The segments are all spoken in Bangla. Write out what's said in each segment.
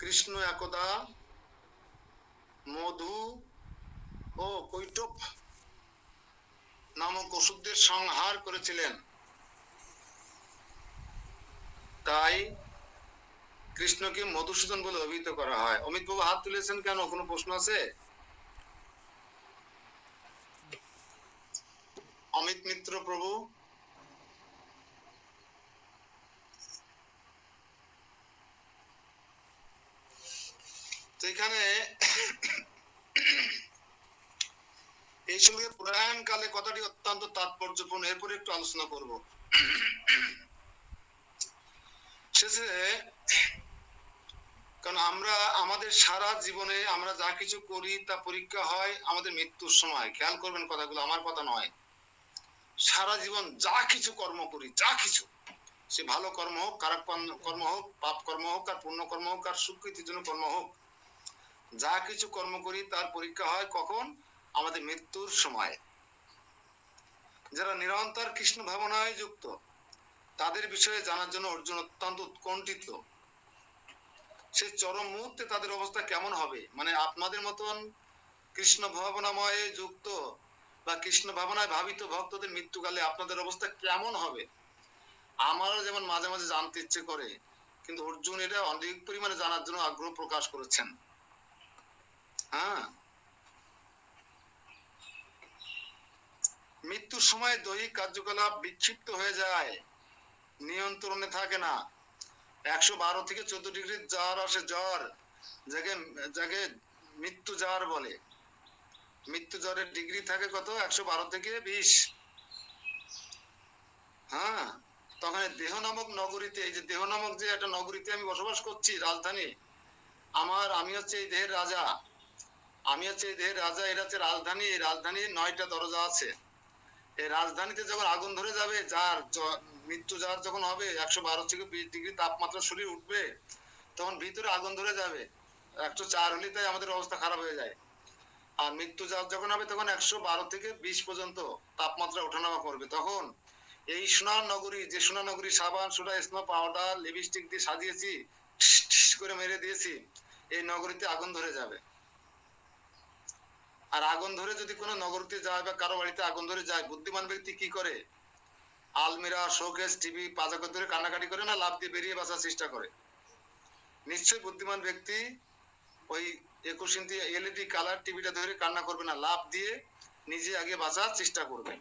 কৃষ্ণ একদা মধু ও কৈটব নামক অসুরদের সংহার করেছিলেন। তাই কৃষ্ণকে মধুসূদন বলে অভিহিত করা হয়। অমিত বাবু হাত তুলেছেন কেন? কোনো প্রশ্ন আছে? অমিত মিত্র প্রভু। তো এখানে এই সঙ্গে প্রয়াণ কালে কথাটি অত্যন্ত তাৎপর্যপূর্ণ। এরপরে একটু আলোচনা করব। শেষে কারণ আমরা আমাদের সারা জীবনে আমরা যা কিছু করি তা পরীক্ষা হয় আমাদের মৃত্যুর সময়। খেয়াল করবেন কথাগুলো, আমার কথা নয়। সারা জীবন যা কিছু কর্ম করি, যা কিছু, সে ভালো কর্ম হোক, খারাপ কর্ম হোক, পাপ কর্ম হোক, আর পুণ্য কর্ম হোক, আর সুকৃতির জন্য কর্ম হোক, যা কিছু কর্ম করি তার পরীক্ষা হয় কখন? আমাদের মৃত্যুর সময়। যারা নিরন্তর কৃষ্ণ ভাবনায় যুক্ত তাদের বিষয়ে জানার জন্য অর্জুন অত্যন্ত উৎকণ্ঠিত। সেই চরম মুহূর্তে তাদের অবস্থা কেমন হবে, মানে আপনাদের মতন কৃষ্ণ ভাবনাময়ে যুক্ত বা কৃষ্ণ ভাবনায় ভাবিত ভক্তদের মৃত্যুকালে আপনাদের অবস্থা কেমন হবে আমারও যেমন মাঝে মাঝে জানতে ইচ্ছে করে, কিন্তু অর্জুন এটা অনেক পরিমাণে জানার জন্য আগ্রহ প্রকাশ করেছেন। হ্যাঁ, মৃত্যুর সময় দৈহিক কার্যকলাপ বিক্ষিপ্ত হয়ে যায়, নিয়ন্ত্রণে থাকে না। 112 থেকে 14 ডিগ্রি জ্বর আসে, জ্বর, যাকে যাকে মৃত্যু জ্বর বলে। মৃত্যু জ্বরের ডিগ্রি থাকে কত? 112 থেকে 20। হ্যাঁ, তখন দেহ নামক নগরীতে, এই যে দেহ নামক যে একটা নগরীতে আমি বসবাস করছি, রাজধানী আমি হচ্ছে এই দেহের রাজা, এটা হচ্ছে রাজধানী। এই রাজধানীর 9টা দরজা আছে। এই রাজধানীতে যখন আগুন ধরে যাবে, যার মৃত্যু যার যখন হবে, 112 থেকে 20 ডিগ্রি তাপমাত্রা শরীর উঠবে, তখন ভিতরে আগুন ধরে যাবে। 104 হলে তাই আমাদের অবস্থা খারাপ হয়ে যায়। আর মৃত্যু যার যখন হবে তখন 112 থেকে 20 পর্যন্ত তাপমাত্রা ওঠানামা করবে। তখন এই সোনার নগরী, যে সোনার নগরী সাবান, সোডা, স্নো, পাউডার, লিপস্টিক দিয়ে সাজিয়েছি, করে মেরে দিয়েছি, এই নগরীতে আগুন ধরে যাবে। আর আগুন ধরে যদি কোনো নগরীতে যায় বা কারো বাড়িতে আগুন ধরে যায়, বুদ্ধিমান ব্যক্তি কি করে? আলমিরা, শোকেস, টিভি পাজাকে ধরে কান্নাকাটি করে না, লাভ দিয়ে বেরিয়ে বাঁচার চেষ্টা করে? নিশ্চয়ই বুদ্ধিমান ব্যক্তি ওই 21 ইঞ্চি এলইডি কালার টিভিটা ধরে কান্না করবে না, লাভ দিয়ে নিজে আগে বাঁচার চেষ্টা করবেন।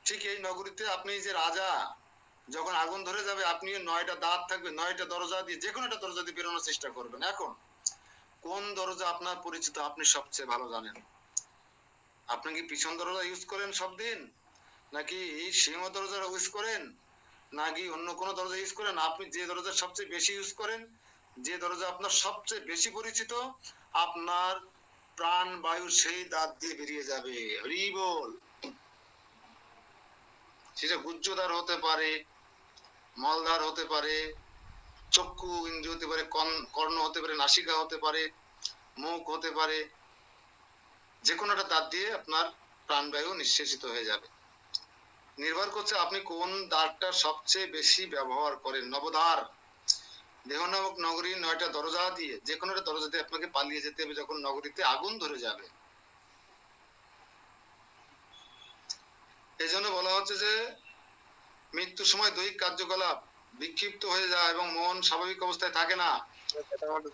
ঠিক এই নগরীতে আপনি যে রাজা, যখন আগুন ধরে যাবে আপনি 9টা দাঁত থাকবে, 9টা দরজা দিয়ে যে কোনো একটা দরজা দিয়ে বেরোনোর চেষ্টা করবেন। এখন কোন দরজা আপনার পরিচিত আপনি সবচেয়ে ভালো জানেন? আপনি কি পিছন দরজা ইউজ করেন সব দিন, নাকি সিংহ দরজা ইউজ করেন, নাকি অন্য কোনো দরজা ইউজ করেন? আপনি যে দরজা সবচেয়ে বেশি ইউজ করেন, যে দরজা আপনার সবচেয়ে বেশি পরিচিত, আপনার প্রাণ বায়ু সেই দাঁত দিয়ে বেরিয়ে যাবে। হরি বল। সেটা গুজ্জদার হতে পারে, মলদার হতে পারে, চক্ষু ইন্দ্রিয় হতে পারে, কর্ণ হতে পারে, নাসিকা হতে পারে, মুখ হতে পারে, যে কোনো একটা দাঁত দিয়ে আপনার প্রাণবায়ু নিঃশেষিত হয়ে যাবে। নির্ভর করছে আপনি কোন দ্বারটা সবচেয়ে বেশি ব্যবহার করেন। নবদ্বার, দেহ নামক নগরীর 9টা দরজা দিয়ে যে কোনো একটা দরজা দিয়ে আপনাকে পালিয়ে যেতে হবে যখন নগরীতে আগুন ধরে যাবে। এই জন্য বলা হচ্ছে যে মৃত্যুর সময় দৈহিক কার্যকলাপ বিক্ষিপ্ত হয়ে যায় এবং মন স্বাভাবিক অবস্থায় থাকে না।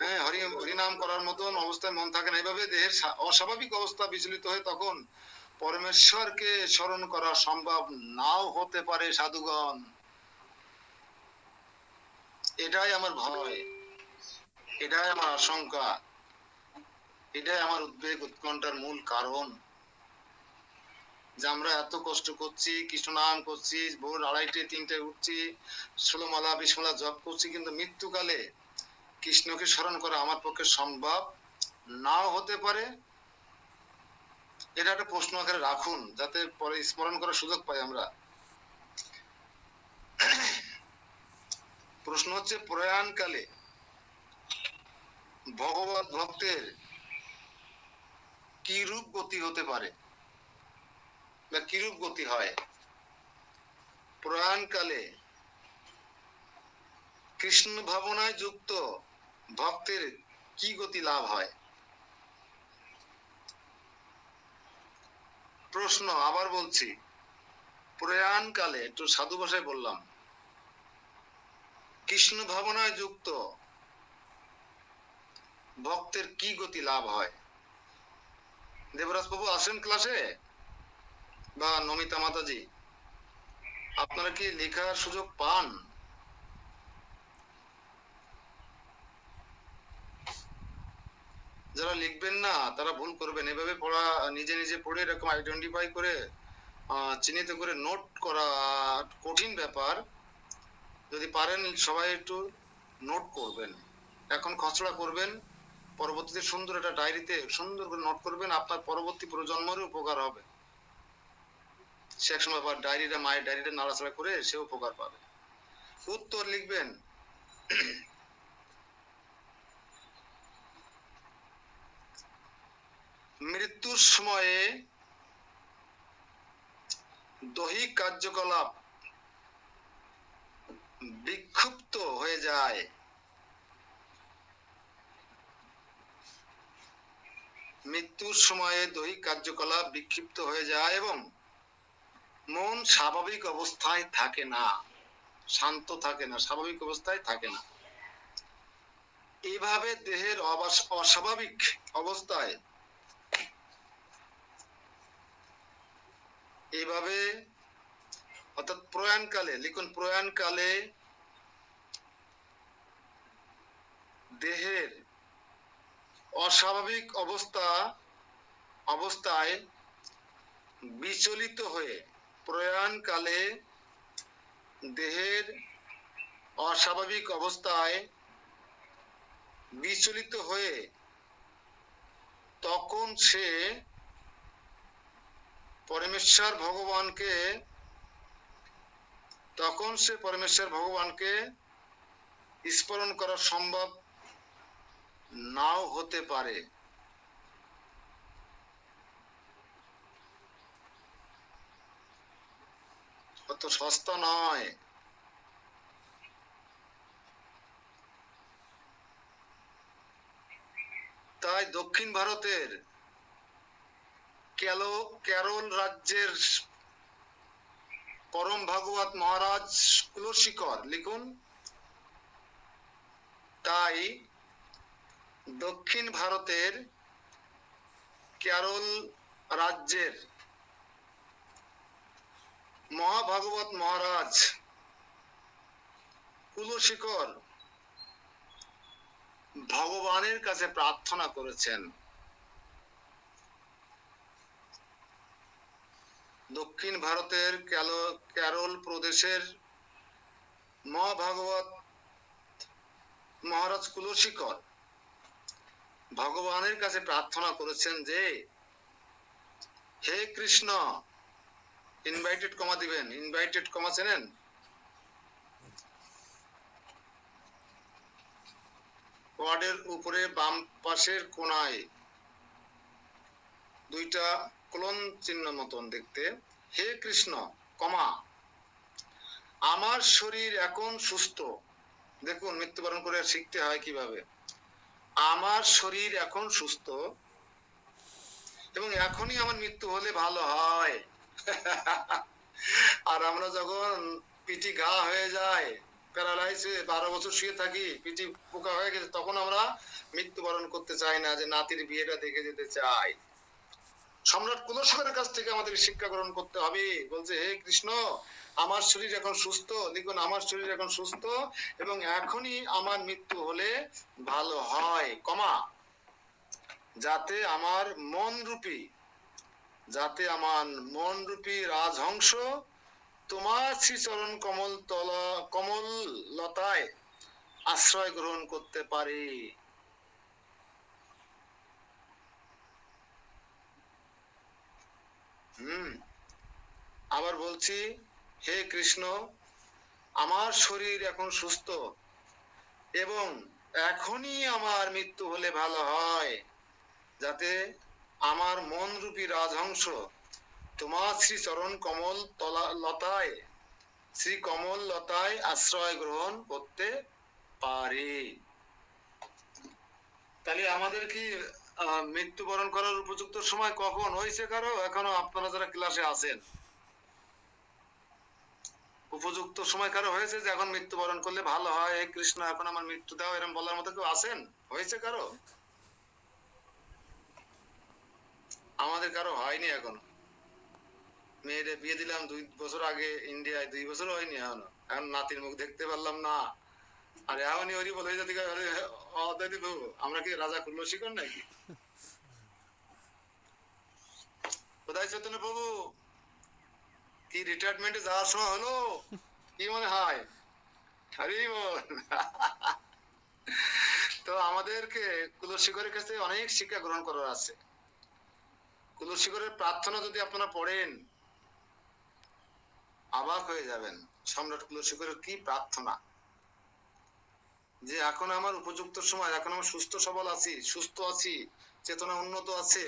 হ্যাঁ, হরিনাম করার মতন অবস্থায় মন থাকে না। এইভাবে দেহের অস্বাভাবিক অবস্থা বিচলিত হয়ে তখন পরমেশ্বরকে স্মরণ করা সম্ভব নাও হতে পারে সাধুগণ। এটাই আমার ভয়, এটাই আমার আশঙ্কা, এটাই আমার উদ্বেগ উৎকণ্ঠার মূল কারণ, যে আমরা এত কষ্ট করছি, কৃষ্ণ নাম করছি, ভোর 2:30 3টায় উঠছি, 16 মালা 20 মালা জপ করছি, কিন্তু মৃত্যুকালে কৃষ্ণকে স্মরণ করা আমার পক্ষে সম্ভব নাও হতে পারে। এটা একটা প্রশ্ন আকারে রাখুন, যাতে পরে স্মরণ করার সুযোগ পাই আমরা। প্রশ্ন হচ্ছে, প্রয়াণকালে ভগবত ভক্তের কি রূপ গতি হতে পারে বা কি রূপ গতি হয়? প্রয়াণকালে কৃষ্ণ ভাবনায় যুক্ত ভক্তের কি গতি লাভ হয়? প্রশ্ন আবার বলছি, প্রয়াণকালে, একটু সাধু ভাষায় বললাম, কৃষ্ণ ভাবনায় যুক্ত ভক্তের কি গতি লাভ হয়? দেবরাজ বাবু আসেন ক্লাসে, বা নমিতা মাতাজি, আপনারা কি লেখার সুযোগ পান? যারা লিখবেন না তারা ভুল করবেন। এভাবে পড়া, নিজে নিজে পড়ে এরকম আইডেন্টিফাই করে চিহ্নিত করে নোট করা কঠিন ব্যাপার। যদি পারেন সবাই একটু নোট করবেন, এখন খসড়া করবেন, পরবর্তীতে সুন্দর একটা ডায়েরিতে সুন্দর করে নোট করবেন, আপনার পরবর্তী প্রজন্মেরও উপকার হবে। সে এক সময় আবার ডায়েরিটা, মায়ের ডায়েরিটা নাড়াচাড়া করে সে উপকার পাবে। উত্তর লিখবেন, মৃত্যুর সময়ে দৈহিক কার্যকলাপ বিক্ষিপ্ত হয়ে যায়। মৃত্যুর সময়ে দৈহিক কার্যকলাপ বিক্ষিপ্ত হয়ে যায় এবং মন স্বাভাবিক অবস্থায় থাকে না, শান্ত থাকে না, স্বাভাবিক অবস্থায় থাকে না। এইভাবে দেহের অস্বাভাবিক অবস্থায়, এইভাবে অর্থাৎ প্রয়াণকালে, লিখুন প্রয়াণকালে দেহের অস্বাভাবিক অবস্থায় বিচলিত হয়ে, প্রয়াণকালে দেহের অস্বাভাবিক অবস্থায় বিচলিত হয়ে তখন সে পরমেশ্বর ভগবানকে স্মরণ করা সম্ভব নাও হতে পারে। অত সস্তা নয়। তাই দক্ষিণ ভারতের কেরল রাজ্যের পরম ভাগবত মহারাজ কুলশিখর, লিখুন, তাই দক্ষিণ ভারতের কেরল রাজ্যের মহাভাগবত মহারাজ কুলশিখর ভগবানের কাছে প্রার্থনা করেছেন। দক্ষিণ ভারতের কেরল প্রদেশের মহাভাগবত মহারাজ কুলশিখর ভগবানের কাছে প্রার্থনা করেছেন যে, হে কৃষ্ণ, ইনভাইটেড কমা দিবেন, ইনভাইটেড কমা চেনেন? ওয়ার্ডের উপরে বাম পাশের কোনায় দুইটা কোলন চিহ্ন মতন দেখতে, হে কৃষ্ণ, কমা, আমার শরীর এখন সুস্থ। দেখুন মৃত্যুবরণ করে শিখতে হয় কিভাবে। আমার শরীর এখন সুস্থ এবং এখনই আমার মৃত্যু হলে ভালো হয়। আর আমরা যখন পিঠি ঘা হয়ে যায়, প্যারালাইসে 12 বছর শুয়ে থাকি, পিঠি পোকা হয়ে গেছে, তখন আমরা মৃত্যুবরণ করতে চাই না, যে নাতির বিয়েটা দেখে যেতে চাই। সম্রাট কুলশিখরের কাছ থেকে আমাদের শিক্ষা গ্রহণ করতে হবে। বলছে, হে কৃষ্ণ, আমার শরীর এখন সুস্থ, লিখুন, আমার শরীর এখন সুস্থ এবং এখনই আমার মৃত্যু হলে ভালো হয়, কমা, যাতে আমার মন রূপী রাজহংস তোমার শ্রীচরণ কমল লতায় আশ্রয় গ্রহণ করতে পারে। আবার বলছি, হে কৃষ্ণ, আমার শরীর এখন সুস্থ এবং এখনই আমার মৃত্যু হলে ভালো হয়, যাতে আমার মন রূপী রাজহংস তোমার শ্রী চরণ কমল লতায় আশ্রয় গ্রহণ করতে পারে। তাহলে আমাদের কি মৃত্যুবরণ করার উপযুক্ত সময় কখন হয়েছে কারো? এখনো আপনারা যারা ক্লাসে আছেন, উপযুক্ত সময় কারো হয়েছে যে এখন মৃত্যুবরণ করলে ভালো হয়, হে কৃষ্ণ এখন আমার মৃত্যু দাও, এরকম বলার মতো কেউ আছেন? হয়েছে কারো? আমাদের কারো হয়নি এখনো। মেয়েরে বিয়ে দিলাম 2 বছর আগে ইন্ডিয়ায়, 2 বছর হয়নি এখনো। এখন নাতির মুখ দেখতে পারলাম না। আর এখনই ওরই বলে যদি আমরা কি রাজা খুললো শিকড় নাকি? কোথায় চৈতন্য প্রভু, কি রিটায়ারমেন্টে যাওয়ার সময় হলো? কি মনে হয়? হরি বল। তো আমাদেরকে কুলশিখরের কাছে অনেক শিক্ষা গ্রহণ করার আছে। কুলশিখরের প্রার্থনা যদি আপনারা পড়েন, অবাক হয়ে যাবেন। সম্রাট কুলশিখরের কি প্রার্থনা, যে এখন আমার উপযুক্ত সময়, এখন আমার সুস্থ সবল আছি, সুস্থ আছি, চেতনা উন্নত আছে,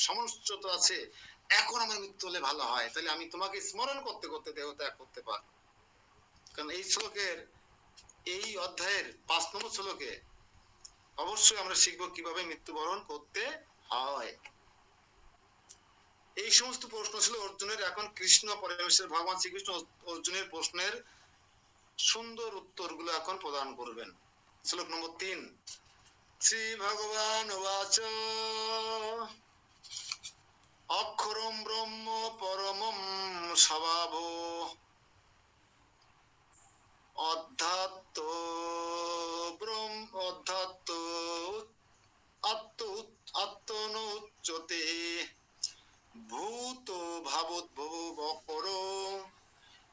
সমঞ্চত আছে, এখন আমার মৃত্যু হলে ভালো হয়, তাহলে আমি তোমাকে স্মরণ করতে করতে দেহ ত্যাগ করতে পারবো। কারণ এই শ্লোকের, এই অধ্যায়ের 5 নম্বর শ্লোকে অবশ্যই আমরা শিখবো কিভাবে মৃত্যুবরণ করতে হয়। এই সমস্ত প্রশ্ন ছিল অর্জুনের। এখন কৃষ্ণ পরমেশ্বর ভগবান শ্রীকৃষ্ণ অর্জুনের প্রশ্নের সুন্দর উত্তরগুলো এখন প্রদান করবেন। শ্লোক নম্বর 3, শ্রী ভগবান উবাচ অক্ষরম ব্রহ্ম পরমম স্বভাব অধ্যাত্ম ব্রহ্ম অধ্যাত্ম আত্মনোচ্যতে ভূত ভাবোদ্ভব অপর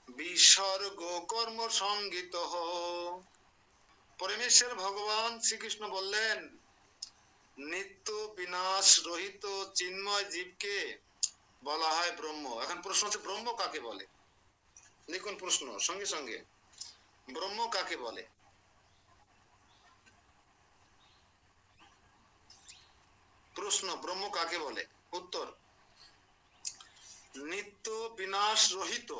বিসর্গ কর্ম সংগীত। পরমেশ্বর ভগবান শ্রীকৃষ্ণ বললেন, নিত্য বিনাশ রহিত চিন্ময় জীবকে বলা হয় ব্রহ্ম। এখন প্রশ্ন হচ্ছে ব্রহ্ম কাকে বলে? দেখুন প্রশ্ন সঙ্গে সঙ্গে, ব্রহ্ম কাকে বলে? প্রশ্ন, ব্রহ্ম কাকে বলে? উত্তর, নিত্য বিনাশ রহিত,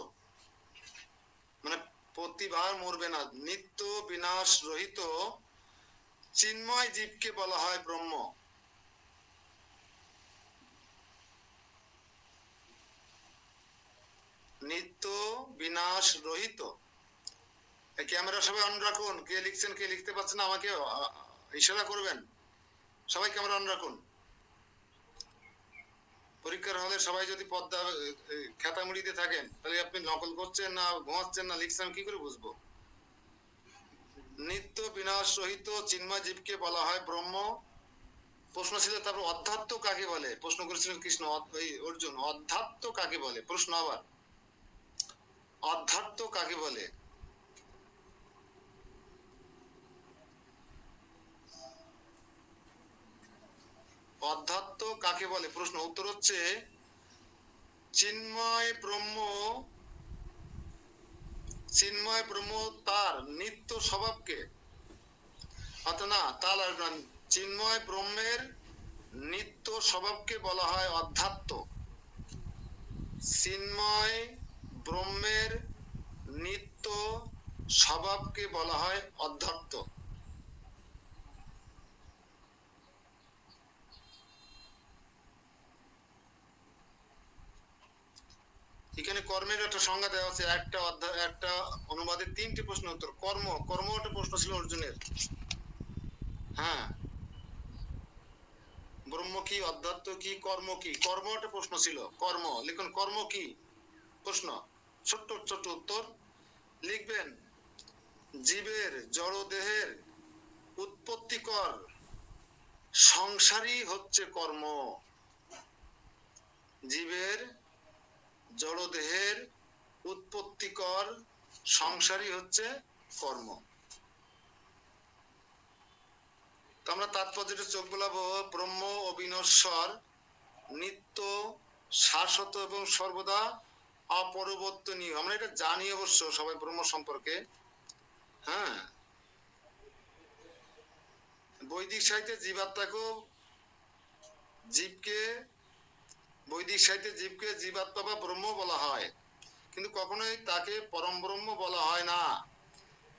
মানে প্রতিবার মরবে না, নিত্য বিনাশ রহিত চিন্ময় জীবকে বলা হয় ব্রহ্ম। নিত্য বিনাশ রহিত। ক্যামেরা সবাই অন রাখুন, কে লিখছেন কে লিখতে পারছেন আমাকে ইশারা করবেন। সবাই ক্যামেরা অন রাখুন। পরীক্ষার হলে সবাই যদি পদ্মা খাতা মুড়িতে থাকেন, তাহলে আপনি নকল করছেন না ঘুমাচ্ছেন না লিখছেন কি করে বুঝবো? নিত্য বিনাশ রহিত চিন্ময় জীবকে বলা হয় ব্রহ্ম। প্রশ্ন ছিল তারপর অধ্যাত্ম কাকে বলে? প্রশ্ন করেছিলেন কৃষ্ণ, অর্জুন অধ্যাত্ম কাকে বলে? প্রশ্ন আবার, অধ্যাত্ম কাকে বলে? অধ্যাত্ম কাকে বলে? প্রশ্ন, উত্তর হচ্ছে চিন্ময় ব্রহ্ম, চিন্ময় ব্রহ্ম তার নিত্য স্বভাবকে, অর্থাৎ না তার চিন্ময় ব্রহ্মের নিত্য স্বভাবকে বলা হয় অধ্যাত্ম। চিন্ময় ব্রহ্মের নিত্য স্বভাবকে বলা হয় অধ্যাত্ম। এখানে কর্মের একটা সংজ্ঞা দেওয়া আছে, একটা অধ্যায় একটা অনুবাদে 3টি প্রশ্ন উত্তর। কর্ম, কর্ম একটা প্রশ্ন ছিল অর্জুনের। হ্যাঁ, ব্রহ্ম কি, অধ্যাত্ম কি, কর্ম কি? কর্ম একটা প্রশ্ন ছিল। কর্ম লিখুন, কর্ম কি? প্রশ্ন, ছোট্ট ছোট্ট উত্তর লিখবেন। জীবের জড় দেহের উৎপত্তিকর সংসারই হচ্ছে কর্ম। জীবের জড় দেহের উৎপত্তিকর সংসারই হচ্ছে কর্ম। তো আমরা তাৎপর্যটা চোখ বোলাবো, ব্রহ্ম অবিনশ্বর, নিত্য, শাশ্বত এবং সর্বদা অপরিবর্তনীয়। আমরা এটা জানি অবশ্য সবাই ব্রহ্ম সম্পর্কে। হ্যাঁ, বৈদিক সাহিত্যে জীবাত্মাকেও, জীবকে, বৈদিক সাহিত্যে জীবকে জীবাত্মা বা ব্রহ্ম বলা হয়, কিন্তু কখনোই তাকে পরম ব্রহ্ম বলা হয় না।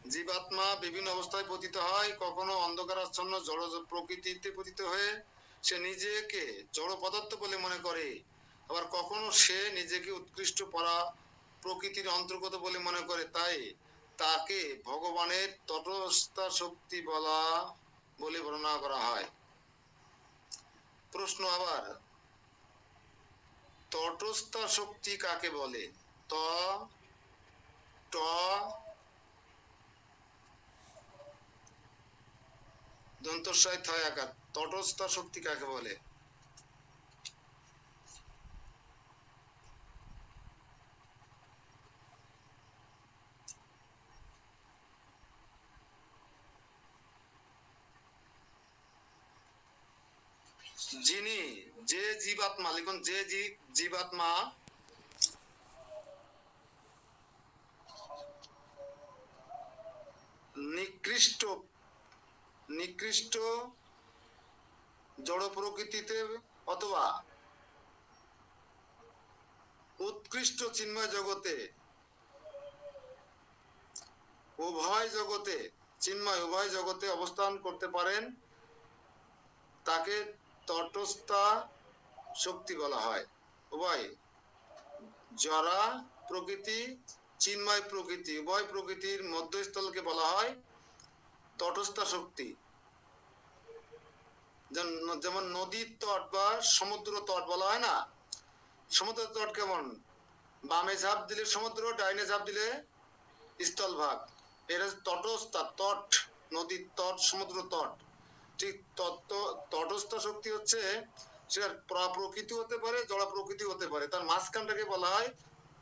জীবাত্মা বিভিন্ন অবস্থায় পতিত হয়, কখনো অন্ধকারাচ্ছন্ন জড় প্রকৃতিতে পতিত হয়ে সে নিজেকে জড় পদার্থ বলে মনে করে, আবার কখনো সে নিজেকে উৎকৃষ্ট পরা প্রকৃতির অন্তর্গত বলে মনে করে, তাই তাকে ভগবানের তটস্থা শক্তি বলা বলে বর্ণনা করা হয়। প্রশ্ন আবার, তটস্থা শক্তি কাকে বলে? ত ট দন্তস্বয় থয় আকার, তটস্থা শক্তি কাকে বলে? যিনি, যে জীবাত্মা, লিখুন যে জীবাত্মা নিকৃষ্ট নিকৃষ্ট জড় প্রকৃতিতে অথবা উৎকৃষ্ট চিন্ময় জগতে, উভয় জগতে, চিন্ময় উভয় জগতে অবস্থান করতে পারেন, তাকে তটস্থা শক্তি বলা হয়। উভয় জড়া প্রকৃতি, চিন্ময় প্রকৃতি, উভয় প্রকৃতির মধ্যস্থলকে বলা হয় তটস্থা শক্তি। যেমন নদীর তট বা সমুদ্র তট বলা হয় না, সমুদ্র তট কেমন? বামে ঝাঁপ দিলে সমুদ্র, ডাইনে ঝাঁপ দিলে স্থলভাগ, এটা তটস্থা, তট, নদীর তট, সমুদ্র তট। ঠিক তটস্থ শক্তি হচ্ছে সেটা প্রকৃতি হতে পারে, জড়া প্রকৃতি হতে পারে, তার মাঝখানটাকে বলা হয়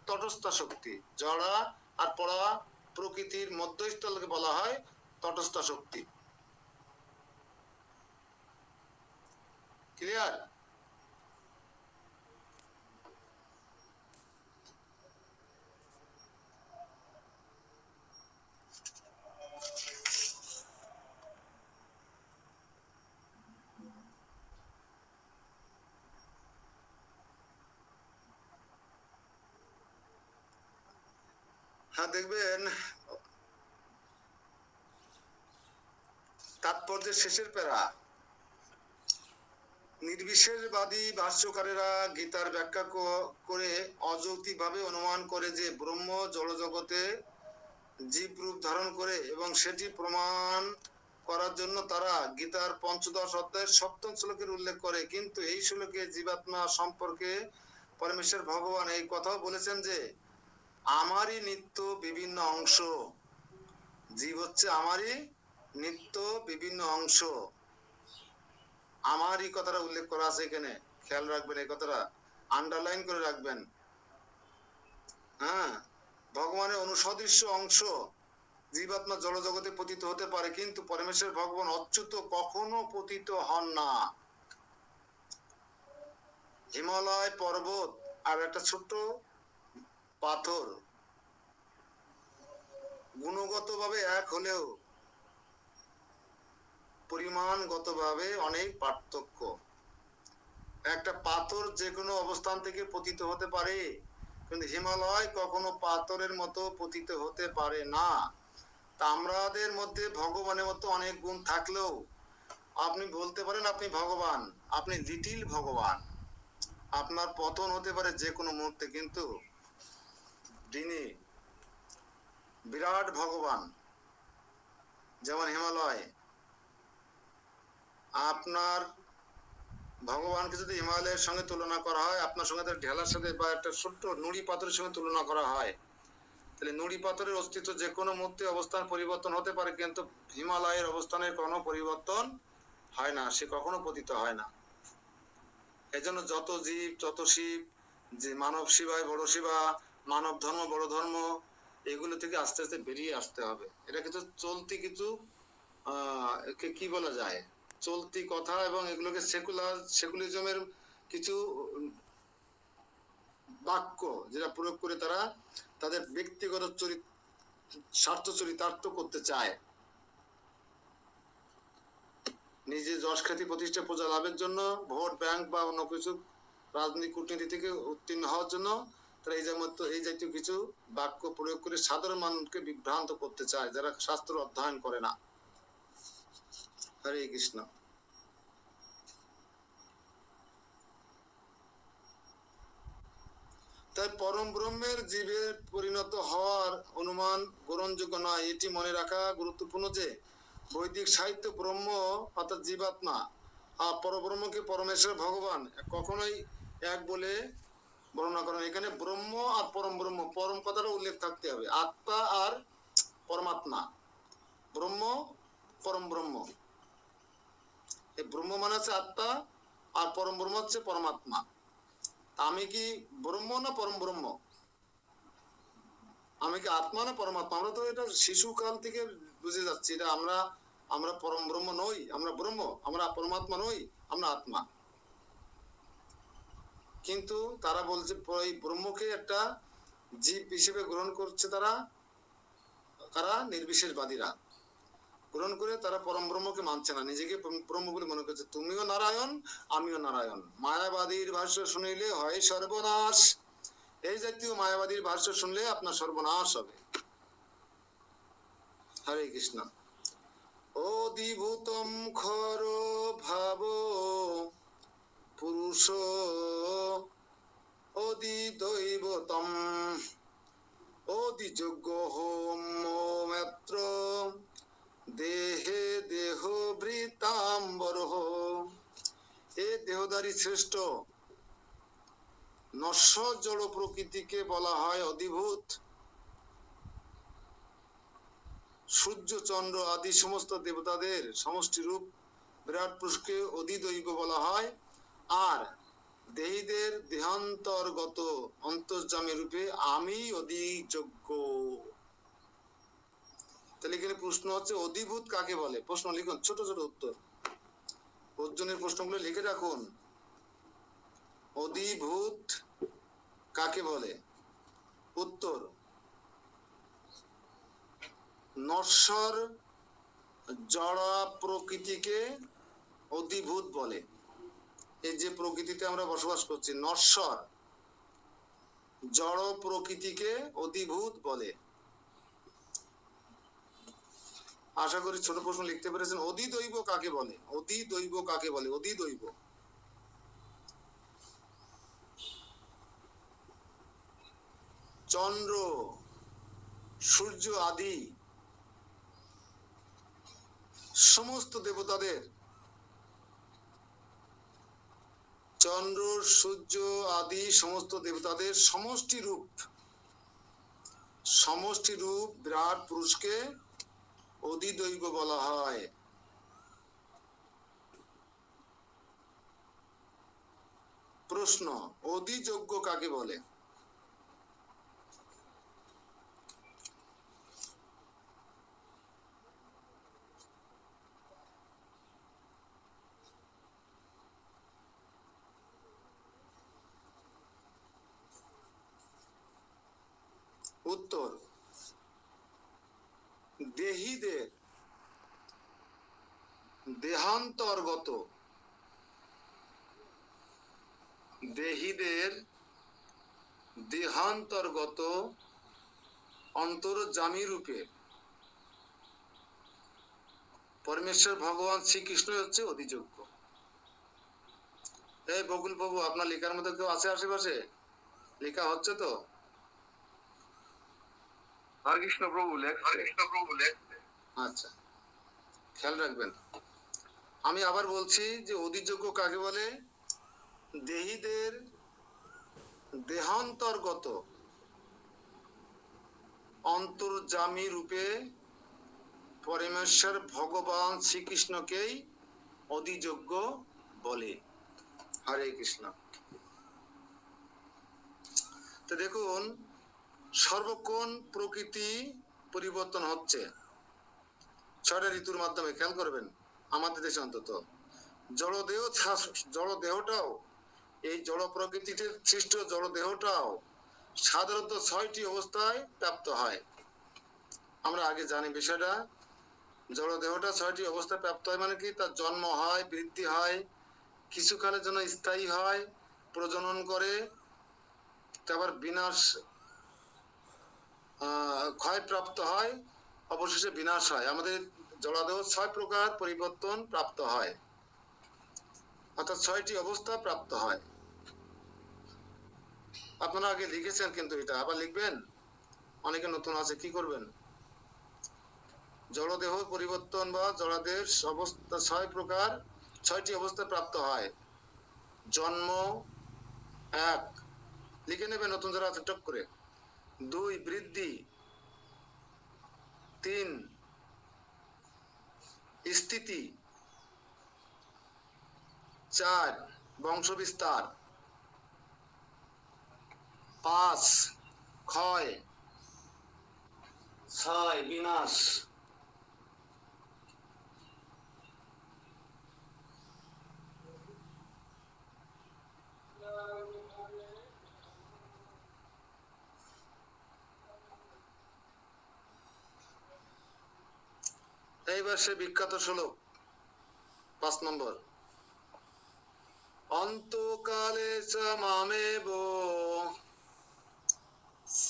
তটস্থ শক্তি। জড়া আর পরা প্রকৃতির মধ্যস্থলকে বলা হয় তটস্থ শক্তি। ক্লিয়ার? হ্যাঁ, দেখবেন তাৎপর্যের শেষের প্যারা, নির্বিশেষবাদী ভাষ্যকারেরা গীতার ব্যাখ্যা করে অযৌক্তিকভাবে অনুমান করে যে ব্রহ্ম জড়জগতে জীব রূপ ধারণ করে, এবং সেটি প্রমাণ করার জন্য তারা গীতার পঞ্চদশ অধ্যায়ের সপ্তম শ্লোকের উল্লেখ করে। কিন্তু এই শ্লোকে জীবাত্মা সম্পর্কে পরমেশ্বর ভগবান এই কথাও বলেছেন যে আমারই নিত্য বিভিন্ন অংশ, জীব হচ্ছে আমারই নিত্য বিভিন্ন অংশ। আমারই কথাটা উল্লেখ করা আছে এখানে, খেয়াল রাখবেন, এই কথাটা আন্ডারলাইন করে রাখবেন। হ্যাঁ, ভগবানের অনুসদৃশ্য অংশ জীবাত্মা জড়জগতে পতিত হতে পারে, কিন্তু পরমেশ্বর ভগবান অচ্যুত কখনো পতিত হন না। হিমালয় পর্বত আর একটা ছোট্ট পাথর গুণগতভাবে এক হলেও পরিমাণগতভাবে অনেক পার্থক্য। একটা পাথর যে কোনো অবস্থান থেকে পতিত হতে পারে, কিন্তু হিমালয় কখনো পাথরের মতো পতিত হতে পারে না। তা আমাদের মধ্যে ভগবানের মতো অনেক গুণ থাকলেও আপনি বলতে পারেন আপনি ভগবান, আপনি লিটিল ভগবান, আপনার পতন হতে পারে যে কোনো মুহূর্তে, কিন্তু যিনি বিরাট ভগবান যেমন হিমালয়, আপনার ভগবানকে যদি হিমালয়ের সঙ্গে তুলনা করা হয়, আপনার সঙ্গে তার ঢেলার সাথে বা একটা ছোট্ট নুড়ি পাথরের সঙ্গে তুলনা করা হয়, তাহলে নুড়ি পাথরের অস্তিত্ব যে কোনো মুহূর্তে অবস্থান পরিবর্তন হতে পারে, কিন্তু হিমালয়ের অবস্থানের কোনো পরিবর্তন হয় না, সে কখনো পতিত হয় না। এজন্য যত জীব, যত শিব, যে মানব সেবায় বড় সেবা, মানব ধর্ম বড় ধর্ম, এগুলো থেকে আস্তে আস্তে বেরিয়ে আসতে হবে। এটা কিন্তু চলতি কিছু কি বলা যায়, চলতি কথা, এবং এগুলোকে সেকুলারিজমের কিছু বাক্য যেটা প্রয়োগ করে তারা তাদের ব্যক্তিগত স্বার্থ চরিতার্থ করতে চায়, নিজে যশ খ্যাতি প্রতিষ্ঠা প্রজা লাভের জন্য, ভোট ব্যাংক বা অন্য কিছু রাজনৈতিক কূটনীতি থেকে উত্তীর্ণ হওয়ার জন্য তারা এই জাতীয় কিছু বাক্য প্রয়োগ করে সাধারণ মানুষকে বিভ্রান্ত করতে চায়, যারা শাস্ত্র অধ্যয়ন করে না। হরে কৃষ্ণ। তাই পরম ব্রহ্মের জীবের পরিণত হওয়ার অনুমান গ্রহণযোগ্য নয়। এটি মনে রাখা গুরুত্বপূর্ণ যে বৈদিক সাহিত্য ব্রহ্ম অর্থাৎ জীবাত্মা আর পরব্রহ্মকে পরমেশ্বর ভগবান কখনোই এক বলে বর্ণনা করেন। এখানে ব্রহ্ম আর পরম ব্রহ্ম, পরম কথাটা উল্লেখ থাকতে হবে। আত্মা আর পরমাত্মা, ব্রহ্ম পরম ব্রহ্ম। এই ব্রহ্ম মানে হচ্ছে আত্মা আর পরম ব্রহ্ম হচ্ছে পরমাত্মা। আমি কি ব্রহ্ম না পরম ব্রহ্ম? আমি কি আত্মা না পরমাত্মা? আমরা তো এটা শিশুকাল থেকে বুঝে যাচ্ছি, এটা আমরা পরম ব্রহ্ম নই, আমরা ব্রহ্ম, আমরা পরমাত্মা নই, আমরা আত্মা। কিন্তু তারা বলছে এই ব্রহ্মকে একটা জীব হিসেবে গ্রহণ করছে তারা, কারা? নির্বিশেষবাদীরা গ্রহণ করে তারা পরম ব্রহ্মকে মানছে না, নিজেকে ব্রহ্ম বলে মনে করছে। তুমিও নারায়ণ, আমিও নারায়ণ। মায়াবাদীর ভাষ্য শুনিলে হয় সর্বনাশ। এই জাতীয় মায়াবাদীর ভাষ্য শুনলে আপনার সর্বনাশ হবে। হরে কৃষ্ণ। অধিভূতম খর ভাব পুরুষ অধি দৈবতম অধিযোগ্য হোম মাত্র দেহে দেহ বৃতাম্বর। এ দেহধারী শ্রেষ্ঠ নশ্বর জড় প্রকৃতিকে বলা হয় অধিভূত। সূর্য চন্দ্র আদি সমস্ত দেবতাদের সমষ্টি রূপ বিরাট পুরুষকে অধিদৈব বলা হয়। আর দেহীদের দেহান্তর্গত অন্তর্যামী রূপে আমি অধিযোগ্য। তাহলে এখানে প্রশ্ন হচ্ছে অধিভূত কাকে বলে? প্রশ্ন লিখুন, ছোট ছোট উত্তর। অর্জনের প্রশ্নগুলো লিখে রাখুন। অধিভূত কাকে বলে? উত্তর, নশ্বর জড় প্রকৃতিকে অধিভূত বলে। এই যে প্রকৃতিতে আমরা বসবাস করছি, নশ্বর জড় প্রকৃতিকে অধিভূত বলে। আশা করি ছোট প্রশ্ন লিখতে পেরেছেন। অধিদৈব কাকে বলে? অধিদৈব কাকে বলে? অধিদৈব চন্দ্র সূর্য আদি সমস্ত দেবতাদের, চন্দ্র সূর্য আদি সমস্ত দেবতাদের সমষ্টি রূপ বিরাট পুরুষকে অধিদৈব বলা হয়। প্রশ্ন, অধিযোগ্য কাকে বলে? উত্তর, দেহীদের দেহান্তর্গত, দেহীদের দেহান্তর্গত অন্তর্যামী রূপে পরমেশ্বর ভগবান শ্রীকৃষ্ণ হচ্ছে অধিযোগ্য। এই বকুল বাবু, আপনার লেখার মধ্যে কেউ আছে আশেপাশে? লেখা হচ্ছে তো? হরে কৃষ্ণ প্রভু লেখছে। আচ্ছা, খেয়াল রাখবেন। আমি আবার বলছি যে অধিযোগ্য কাকে বলে? দেহীদের দেহান্তর্গত অন্তর্যামী রূপে পরমেশ্বর ভগবান শ্রীকৃষ্ণকেই অধিযোগ্য বলে। হরে কৃষ্ণ। তো দেখুন, সর্বক্ষণ প্রকৃতি পরিবর্তন হচ্ছে 6টা ঋতুর মাধ্যমে। খেয়াল করবেন, আমাদের দেশে অন্তত জড় দেহটাও, এই জড় প্রকৃতিতে সৃষ্ট জড় দেহটাও সাধারণত 6টি অবস্থায় প্রাপ্ত হয়। আমরা আগে জানি বিষয়টা। জড় দেহটা 6টি অবস্থায় প্রাপ্ত হয় মানে কি? তার জন্ম হয়, বৃদ্ধি হয়, কিছুকালের জন্য স্থায়ী হয়, প্রজনন করে, আবার বিনাশ, ক্ষয় প্রাপ্ত হয়, অবশেষে বিনাশ হয়। আমাদের জড়দেহ 6 প্রকার পরিবর্তন প্রাপ্ত হয়, অর্থাৎ 6টি অবস্থা প্রাপ্ত হয়। আপনারা আগে লিখেছেন, কিন্তু এটা আবার লিখবেন। অনেকে নতুন আছে, কি করবেন? জড়দেহ পরিবর্তন বা জড়দেহের অবস্থা 6 প্রকার, 6টি অবস্থা প্রাপ্ত হয়। জন্ম 1, লিখে নেবেন নতুন যারা আছে টক করে। 2 বৃদ্ধি, 3 স্থিতি, 4 বংশবিস্তার, 5 ক্ষয়, 6 বিনাশ। এইবার সে বিখ্যাত শ্লোক 5 নম্বর। অন্তকালে চ মামেব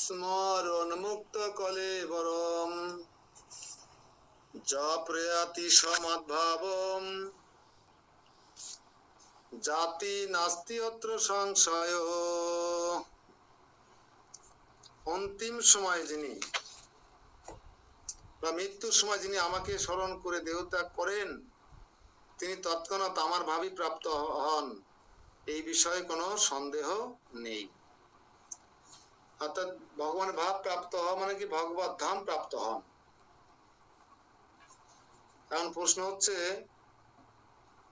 স্মরণ মুক্ত কলেবরম যপ্রয়াতি সমাদ্ভাবম জাতি নাস্তি অত্র সংশয়। অন্তিম সময় যিনি বা মৃত্যুর সময় যিনি আমাকে স্মরণ করে দেহত্যাগ করেন, তিনি তৎক্ষণাৎ আমার ভাবই প্রাপ্ত হন, এই বিষয়ে কোনো সন্দেহ নেই। অর্থাৎ ভগবান ভাব প্রাপ্ত হওয়া মানে কি ভগবত ধাম প্রাপ্ত হন। এখন প্রশ্ন হচ্ছে,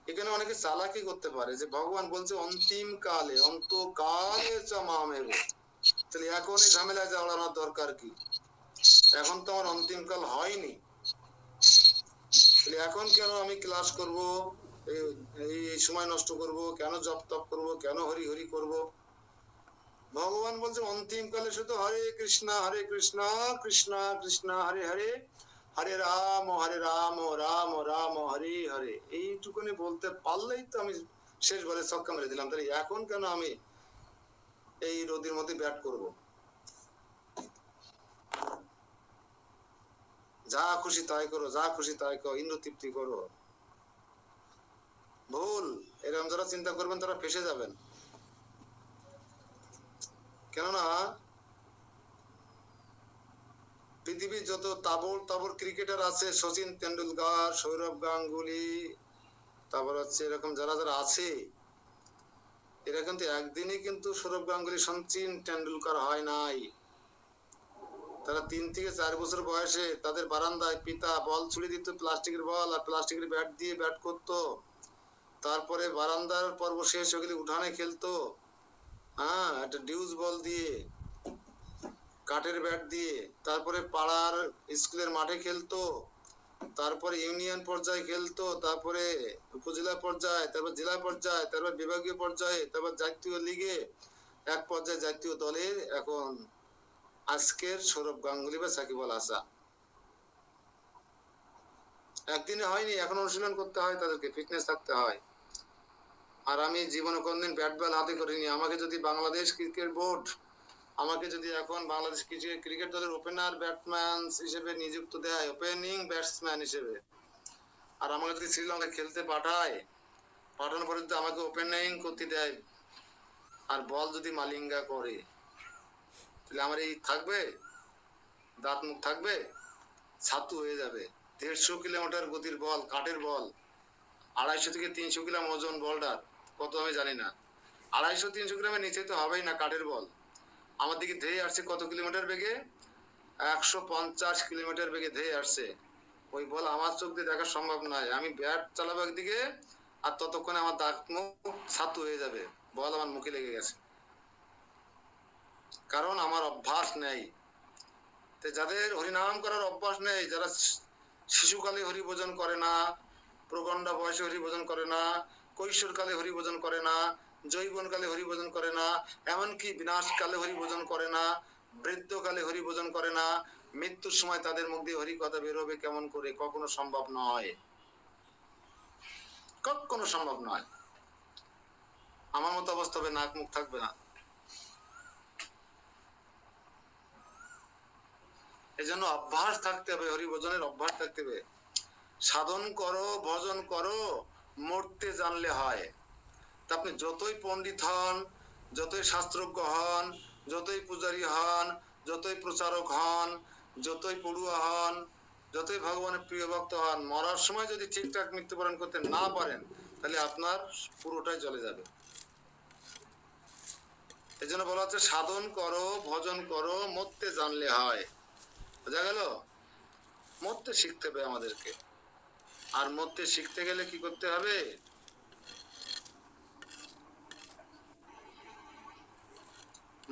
এখানে অনেকে চালাকি করতে পারে যে ভগবান বলছে অন্তিম কালে, অন্তকালে চ মামেব, তাহলে এখন এই ঝামেলায় জড়ানোর দরকার কি? এখন তো আমার অন্তিম কাল হয়নি, তাহলে এখন কেন আমি ক্লাস করব, এই সময় নষ্ট করব, কেন জপ তপ করব, কেন হরি হরি করব? ভগবান বলছে অন্তিম কালে শুধু হরে কৃষ্ণ কৃষ্ণ কৃষ্ণ হরে হরে, হরে রাম রাম রাম হরে হরে, এইটুকুনি বলতে পারলেই তো আমি শেষ বলে ছক্কা মেরে দিলাম। তাহলে এখন কেন আমি এই রোদের মধ্যে ব্যাট করব? যা খুশি তাই করো, যা খুশি তাই করো, ইন্দ্র তৃপ্তি করো। ভুল। এরকম যারা চিন্তা করবেন তারা ফেসে যাবেন। কেননা পৃথিবীর যত তাবড় তাবড় ক্রিকেটার আছে, সচিন তেন্ডুলকার, সৌরভ গাঙ্গুলি, তারপর হচ্ছে এরকম যারা যারা আছে, এরা কিন্তু একদিনই কিন্তু সৌরভ গাঙ্গুলি, সচিন তেন্ডুলকার হয় নাই। তারা 3 থেকে 4 বছর বয়সে তাদের বারান্দায় পিতা বল ছুড়ে দিত, প্লাস্টিকের বল আর প্লাস্টিকের ব্যাট দিয়ে ব্যাট করতো। তারপরে বারান্দার পর্ব শেষ হয়ে গেলে উঠানে খেলতো, হ্যাঁ, একটা ডিউজ বল দিয়ে, কাঠের ব্যাট দিয়ে। তারপরে পাড়ার স্কুলের মাঠে খেলতো, তারপরে ইউনিয়ন পর্যায়ে খেলতো, তারপরে উপজেলা পর্যায়ে, তারপর জেলা পর্যায়ে, তারপর বিভাগীয় পর্যায়ে, তারপর জাতীয় লিগে, এক পর্যায়ে জাতীয় দলের এখন আজকের সৌরভ গাঙ্গুলি বা সাকিব আল হাসান। একদিনে হয়নি, এখন অনুশীলন করতে হয়, তাদেরকে ফিটনেস থাকতে হয়। আর আমি জীবনে কোনদিন ব্যাট বল হাতে করিনি। আমাকে যদি বাংলাদেশ ক্রিকেট বোর্ড আমাকে যদি এখন বাংলাদেশ ক্রিকেট দলের ওপেনার ব্যাটসম্যান হিসেবে নিযুক্ত দেয়, ওপেনিং ব্যাটসম্যান হিসেবে, আর আমাকে যদি শ্রীলঙ্কা খেলতে পাঠায়, পাঠানোর পরে যদি আমাকে ওপেনিং করতে দেয়, আর বল যদি মালিঙ্গা করে, তাহলে আমার এই থাকবে, দাঁত মুখ থাকবে, ছাতু হয়ে যাবে। 150 কিলোমিটার গতির বল, কাঠের বল, 250 থেকে 300 গ্রাম ওজন বলটার, কত আমি জানি না, 250-300 গ্রামের নিচে তো হবেই না কাঠের বল। আমার দিকে ধেয়ে আসছে কত কিলোমিটার বেগে? 150 কিলোমিটার বেগে ধেয়ে আসছে। ওই বল আমার চোখ দিয়ে দেখা সম্ভব নয়। আমি ব্যাট চালাবো একদিকে, আর ততক্ষণে আমার দাঁত মুখ ছাতু হয়ে যাবে, বল আমার মুখে লেগে গেছে। কারণ আমার অভ্যাস নেই। যাদের হরিনাম করার অভ্যাস নেই, যারা শিশুকালে হরিভোজন করে না, প্রগণ্ডা বয়সে হরিভোজন করে না, কৈশোরকালে হরিভোজন করে না, যৌবনকালে হরিভোজন করে না, এমনকি বিনাশকালে হরিভোজন করে না, বৃদ্ধকালে হরিভোজন করে না, মৃত্যুর সময় তাদের মুখ দিয়ে হরি কথা বেরোবে কেমন করে? কখনো সম্ভব নয়, কখনো সম্ভব নয়। আমার মতো অবস্থা হবে, নাক মুখ থাকবে না। এই জন্য অভ্যাস থাকতে হবে, হরিভজনের অভ্যাস থাকতে হবে। সাধন করো, ভজন করো, মরতে জানলে হয়। তা আপনি যতই পণ্ডিত হন, যতই শাস্ত্রজ্ঞ হন, যতই পূজারী হন, যতই প্রচারক হন, যতই পড়ুয়া হন, যতই ভগবানের প্রিয় ভক্ত হন, মরার সময় যদি ঠিকঠাক মৃত্যুবরণ করতে না পারেন, তাহলে আপনার পুরোটাই চলে যাবে। এই জন্য বলা হচ্ছে সাধন করো, ভজন করো, মরতে জানলে হয়। বোঝা গেল? মরতে শিখতে হবে আমাদেরকে। আর মরতে শিখতে গেলে কি করতে হবে?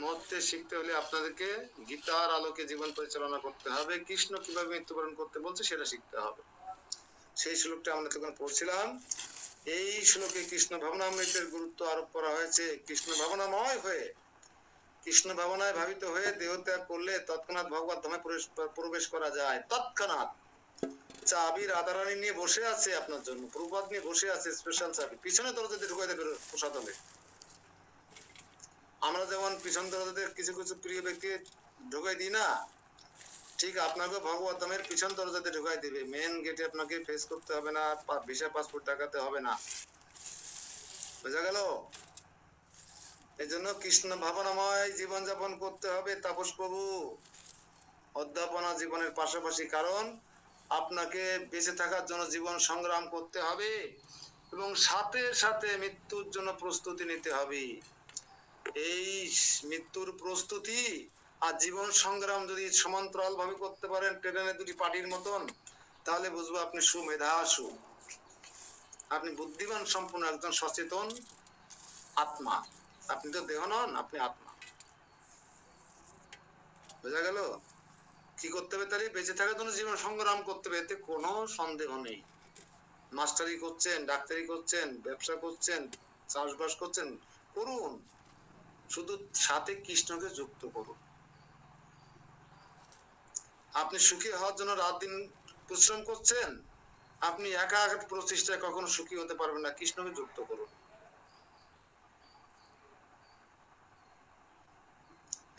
মরতে শিখতে হলে আপনাদেরকে গীতার আলোকে জীবন পরিচালনা করতে হবে। কৃষ্ণ কিভাবে মৃত্যুবরণ করতে বলছে সেটা শিখতে হবে। সেই শ্লোকটা আমরা তখন পড়ছিলাম। এই শ্লোকে কৃষ্ণ ভাবনামৃতের গুরুত্ব আরোপ করা হয়েছে। কৃষ্ণ ভাবনাময় হয়ে, কৃষ্ণ ভাবনায় ভাবিত হয়ে দেহত্যাগ করলে তৎক্ষণাৎ ভগবত ধামে প্রবেশ করা যায়। তৎক্ষণাৎ। চাবি রাধারানী নিয়ে বসে আছে আপনার জন্য, প্রভুপাদ নিয়ে বসে আছে, স্পেশাল চাবি। পিছনে দরজাতে ঢুকাই দেবে প্রসাদ হলে। আমরা যেমন পিছন দরজাতে কিছু কিছু প্রিয় ব্যক্তি ঢুকাই দিই না, ঠিক আপনাকে ভগবত ধামের পিছন দরজাতে ঢুকাই দিবে। মেন গেটে আপনাকে ফেস করতে হবে না, ভিসা পাসপোর্ট দেখাতে হবে না। বোঝা গেল? এই জন্য কৃষ্ণ ভাবনাময় জীবন যাপন করতে হবে তাপস প্রভু, অধ্যাপনা জীবনের পাশাপাশি। কারণ আপনাকে বেঁচে থাকার জন্য জীবন সংগ্রাম করতে হবে এবং সাথে সাথে মৃত্যুর জন্য প্রস্তুতি নিতে হবে। এই মৃত্যুর প্রস্তুতি আর জীবন সংগ্রাম যদি সমান্তরাল ভাবে করতে পারেন, ট্রেনের দুটি পাটির মতন, তাহলে বুঝবো আপনি সুমেধাসু, আপনি বুদ্ধিমান সম্পন্ন একজন সচেতন আত্মা। আপনি তো দেহ নন, আপনি আত্মা। বোঝা গেল? কি করতে হবে তাহলে? বেঁচে থাকার জন্য জীবন সংগ্রাম করতে হবে, এতে কোনো সন্দেহ নেই। মাস্টারি করছেন, ডাক্তারি করছেন, ব্যবসা করছেন, চাষবাস করছেন, করুন, শুধু সাথে কৃষ্ণকে যুক্ত করুন। আপনি সুখী হওয়ার জন্য রাত দিন পরিশ্রম করছেন, আপনি একা প্রচেষ্টায় কখনো সুখী হতে পারবেন না। কৃষ্ণকে যুক্ত করুন।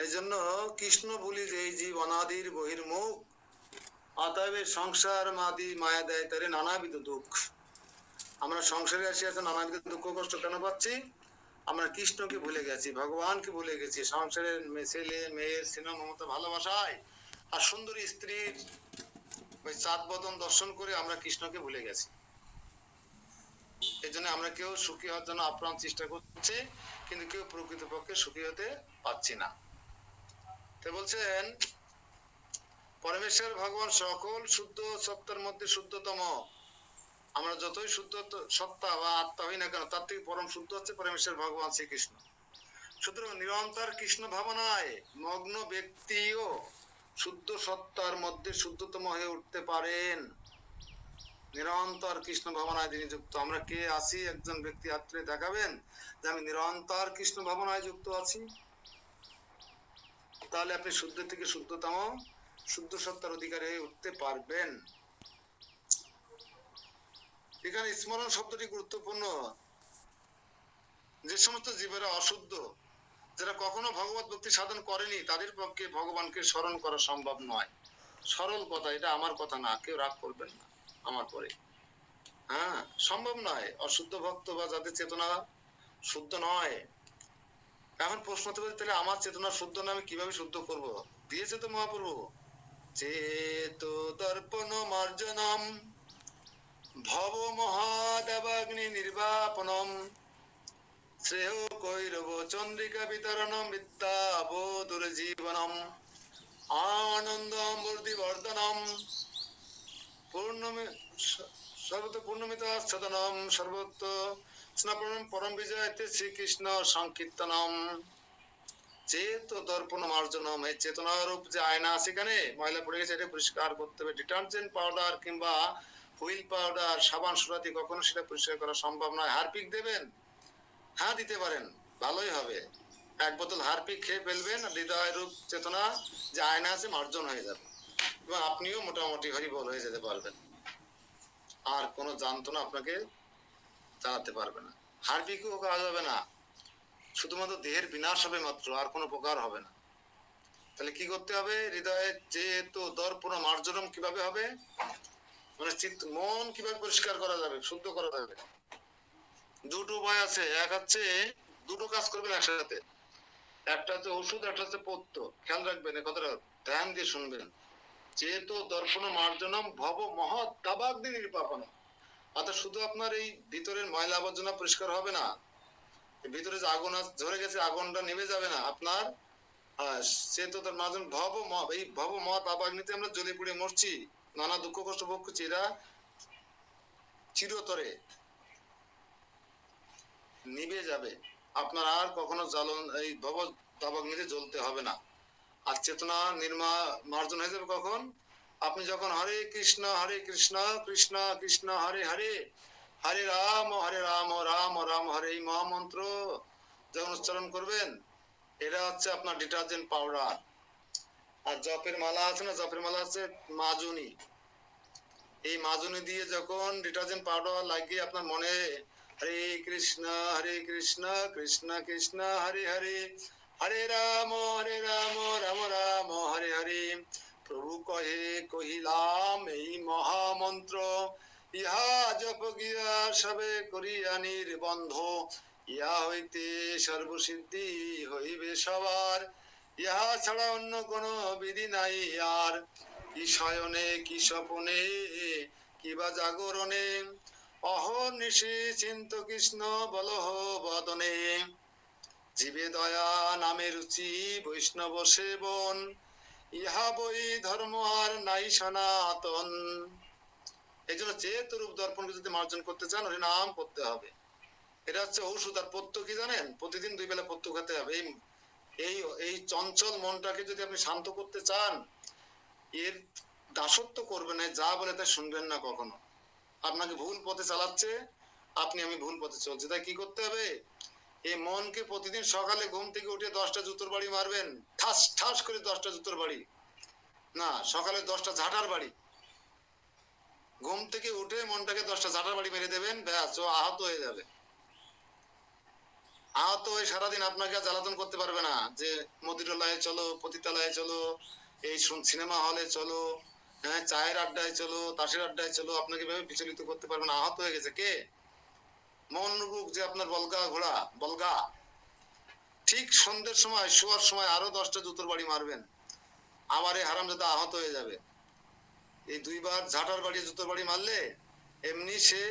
এই জন্য কৃষ্ণ বলি যে এই জীব অনাদির বহির্মুখ, অতএব সংসার মাদি মায়া দেয় তারে নানাবিধ দুঃখ। আমরা সংসারে আসি এত নানাবিধ দুঃখ কষ্ট কেন পাচ্ছি? আমরা কৃষ্ণকে ভুলে গেছি, ভগবানকে ভুলে গেছি। সংসারের ছেলে মেয়ের স্নেহ মমতা ভালোবাসায় আর সুন্দরী স্ত্রীর ওই চাঁদ বদন দর্শন করে আমরা কৃষ্ণকে ভুলে গেছি। এই জন্য আমরা কেউ সুখী হওয়ার জন্য আপ্রাণ চেষ্টা করছি, কিন্তু কেউ প্রকৃতপক্ষে সুখী হতে পারছি না। তো বলছেন পরমেশ্বর ভগবান সকল শুদ্ধ সত্তার মধ্যে শুদ্ধতম। আমরা যতই শুদ্ধ সত্তা বা আত্মা হই না কেন, তার থেকে পরম শুদ্ধ হচ্ছে পরমেশ্বর ভগবান শ্রীকৃষ্ণ। সুতরাং নিরন্তর কৃষ্ণ ভাবনায় মগ্ন ব্যক্তিও শুদ্ধ সত্তার মধ্যে শুদ্ধতম হয়ে উঠতে পারেন। নিরন্তর কৃষ্ণ ভাবনায় যিনি যুক্ত। আমরা কে আছি? একজন ব্যক্তি হাতে দেখাবেন যে আমি নিরন্তর কৃষ্ণ ভাবনায় যুক্ত আছি, তাহলে আপনি শুদ্ধ থেকে শুদ্ধতম শুদ্ধ সত্তার অধিকারী হয়ে উঠতে পারবেন। এখানে স্মরণ শব্দটি গুরুত্বপূর্ণ। যে সমস্ত জীবেরা অশুদ্ধ, যারা কখনো ভগবত ভক্তি সাধন করেনি, তাদের পক্ষে ভগবানকে স্মরণ করা সম্ভব নয়। সরল কথা, এটা আমার কথা না, কেউ রাগ করবেন না আমার পরে। হ্যাঁ, সম্ভব নয়। অশুদ্ধ ভক্ত বা যাদের চেতনা শুদ্ধ নয়। এখন প্রশ্ন তো বলতে, তাহলে আমার চেতনা শুদ্ধ না, আমি কিভাবে শুদ্ধ করব? দিয়েছে তো মহাপ্রভু, চেত দর্পণ মার্জনম ভব মহাদেবাগ্নি নির্বাপনম শ্রেয় কৈরব চন্দ্রিকা বিতরণম বিদ্যাবোধুর জীবনম আনন্দম বর্ধনম পূর্ণমি সর্বত পূর্ণমিত সদনম সর্বত্র স্নাপনম পরম বিজয়তে শ্রীকৃষ্ণ সংকীর্তনম চেত দর্পণ মার্জনম। এই চেতনারূপ যে আয়না আছে, এখানে ময়লা পড়ে গেছে, এটা পরিষ্কার করতে হবে। ডিটারজেন্ট পাউডার কিংবা হুইল পাউডার, সাবান সুরা দিয়ে কখনো সেটা পরিষ্কার করা সম্ভব নয়। হারপিক দেবেন? হ্যাঁ, দিতে পারেন, ভালোই হবে। এক বোতল হারপিক খেয়ে ফেলবেন, হৃদয় রূপ চেতনা যে আয়না আছে মার্জন হয়ে যাবে এবং আপনিও মোটামুটি হরিবল হয়ে যেতে পারবেন। আর কোনো যন্ত্রণা আপনাকে চালাতে পারবে না। হারপিকও কাজ হবে না, শুধুমাত্র দেহের বিনাশ হবে মাত্র, আর কোনো উপকার হবে না। তাহলে কি করতে হবে? হৃদয়ে যেহেতু দর্পণ মার্জনম কিভাবে হবে, মানে মন কিভাবে পরিষ্কার করা যাবে, শুদ্ধ করা যাবে? দুটো উপায় আছে। এক হচ্ছে দুটো কাজ করবেন একসাথে, একটা হচ্ছে ওষুধ, একটা হচ্ছে পথ্য। খেয়াল রাখবেন এই কথাটা, ধ্যান দিয়ে শুনবেন। যেহেতু দর্পণ মার্জনম ভব মহৎ তাবাগ্নি নির্বাপনম, অর্থাৎ শুধু আপনার এই ভিতরের ময়লা আবর্জনা পরিষ্কার হবে না, ভিতরে যে আগুন ধরে গেছে আগুনটা নিভে যাবে না আপনার। সেহেতু তার মার্জন এই ভব মহৎ তাবাগ্নিতে আমরা জ্বলে পুড়ে মরছি, নানা দুঃখ কষ্ট ভোগ করছি, এরা চিরতরে নিভে যাবে। আপনার আর কখনো জ্বালন এই ভব তাবাগ্নিতে জ্বলতে হবে না। আর চেতনা মার্জন হয়ে যাবে কখন? আপনি যখন হরে কৃষ্ণ কৃষ্ণ কৃষ্ণ হরে হরে, হরে রাম রাম রাম হরে, এই মহামন্ত্র যখন উচ্চারণ করবেন, এটা হচ্ছে আপনার ডিটারজেন্ট পাউডার। আর জপের মালা আছে না, জপের মালা আছে মাজুনি, এই মাজুনি দিয়ে যখন ডিটারজেন্ট পাউডার লাগিয়ে আপনার মনে হরে কৃষ্ণ কৃষ্ণ কৃষ্ণ হরে হরে, হরে রাম রাম রাম হরে হরে, প্রভু কহে কহিলাম এই মহামন্ত্র, ইহা জপ গিয়া সবে করিয়া নির্বন্ধ, ইহা হইতে সর্বসিদ্ধি হইবে সবার, ইহা ছাড়া অন্য কোনো বিধি নাই আর, কি শয়নে কি স্বপনে কিবা জাগরণে, অহর্নিশি চিন্ত কৃষ্ণ বলহ বদনে, জীবে দয়া নামে রুচি বৈষ্ণব সেবন, ইহা বই ধর্ম আর নাই সনাতন। এই জন্য চেতন রূপ দর্পণকে যদি মার্জন করতে চান ওই নাম করতে হবে। এটা হচ্ছে ঔষধ। আর পথ্য কি জানেন? প্রতিদিন 2 বেলা পথ্য খেতে হবে। এই এই চঞ্চল মনটাকে যদি আপনি শান্ত করতে চান, এর দাসত্ব করবেন না, যা বলে তা শুনবেন না কখনো। আপনাকে ভুল পথে চালাচ্ছে, আমি ভুল পথে চলছি, তাই কি করতে হবে? এই মনকে প্রতিদিন সকালে ঘুম থেকে উঠে 10টা জুতোর বাড়ি মারবেন, ঠাস ঠাস করে 10টা জুতোর বাড়ি না, সকালে 10টা ঝাঁটার বাড়ি। ঘুম থেকে উঠে মনটাকে 10টা ঝাঁটার বাড়ি মেরে দেবেন, ব্যাস ও আহত হয়ে যাবে। আহত হয়ে সারাদিন আপনাকে জ্বালাতন করতে পারবে না, যে মদিরালয়ে চলো, পতিতালয়ে চলো, এই সিনেমা হলে চলো, হ্যাঁ চায়ের আড্ডায় চলো, তাসের আড্ডায় চলো, আপনাকে ভাবে বিচলিত করতে পারবে না। আহত হয়ে গেছে কে? মন রূপ যে আপনার বলগা ঘোড়া, বলগা। ঠিক সন্ধ্যের সময় শোয়ার সময় আরো 10টা জুতোর বাড়ি মারবেন, আবার এই হারামজাদা আহত হয়ে যাবে। এই 2বার ঝাঁটার বাড়ি জুতোর বাড়ি মারলে এমনি সে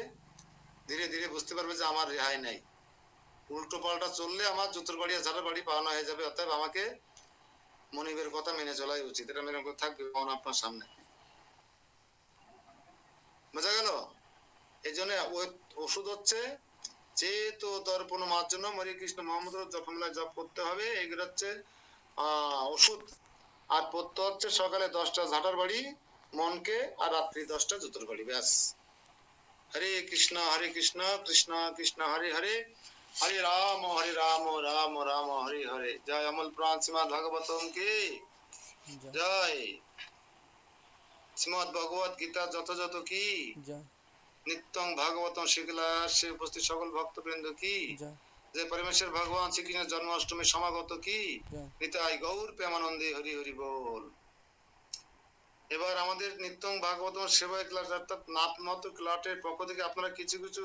ধীরে ধীরে বুঝতে পারবে যে আমার রেহাই নাই, উল্টো পাল্টা চললে আমার জুতোর বাড়ি আর ঝাঁটার বাড়ি পাওনা হয়ে যাবে। অতএব আমাকে মনিবের কথা মেনে চলাই উচিত। এটা মেনে থাকবে আপনার সামনে, বোঝা গেল? এই জন্য ওষুধ হচ্ছে চেতো দর্পণ মার্জন্য হরে কৃষ্ণ মোহাম্মদ জপমেলায় জপ করতে হবে, এগুলো হচ্ছে ওষুধ। আর পড়তে হচ্ছে সকালে 10টা ঝাঁটার বাড়ি মনকে, আর রাত্রি 10টা জুতোর বাড়ি, ব্যাস। হরে কৃষ্ণ কৃষ্ণ কৃষ্ণ হরে হরে, হরে রাম রাম রাম হরে হরে। জয় অমল প্রাণ শ্রীমদ ভাগবতম কি জয়, শ্রীমদ ভগবত গীতা যত যত কি জয়, নিত্যং ভাগবতম শিখলা সে উপস্থিত সকল ভক্তবৃন্দ কি জয়, যে পরমেশ্বর ভগবান শ্রীকৃষ্ণের জন্মাষ্টমী সমাগত কি জয়। নিতাই গৌর প্রেমানন্দে হরি হরি বল। এবার আমাদের নিত্যং ভাগবতম সেবা ক্লাস অর্থাৎ নাথমত ক্লাটের পক্ষ থেকে আপনারা কিছু কিছু